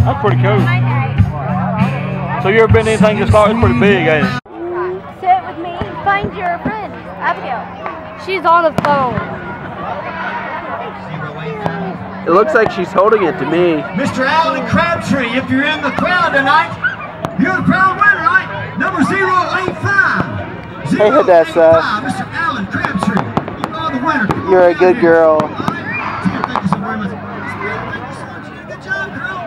That's pretty cool. So you ever been to anything this far? It's pretty big, ain't it? Sit with me. Find your friend, Abigail. She's on the phone. It looks like she's holding it to me. Mr. Alan Crabtree, if you're in the crowd tonight, you're the crowd winner, right? Number 085. Hey, Hadessa. Mr. Alan Crabtree. You are the winner. You're a good girl. Thank you so very much. Thank you so much. You did a good job, girl.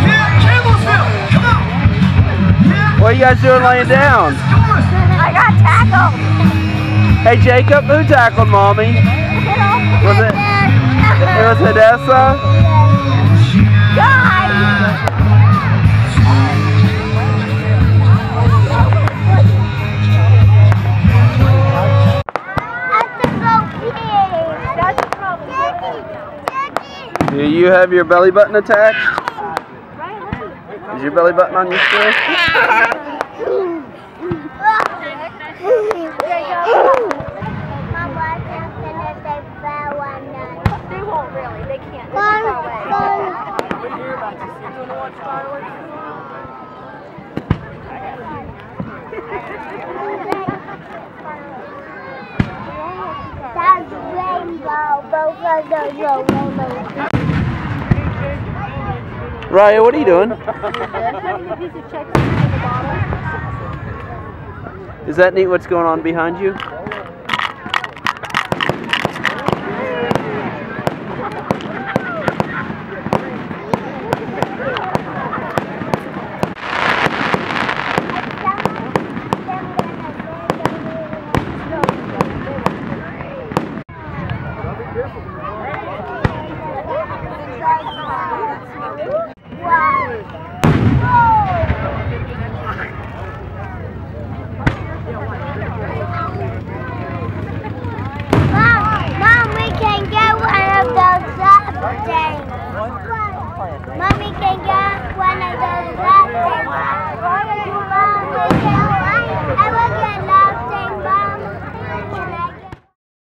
Yeah, Campbellsville. Come on. Yeah. What are you guys doing laying down? I got tackled. Hey, Jacob, who tackled Mommy? Was it? It was Hadessa? Guys! Do you have your belly button attached? Is your belly button on your stick? They won't really. They can't. They're far away. We hear about you. You want to watch fireworks? That's rainbow. Both of those are rainbows. Raya, what are you doing? Is that neat what's going on behind you?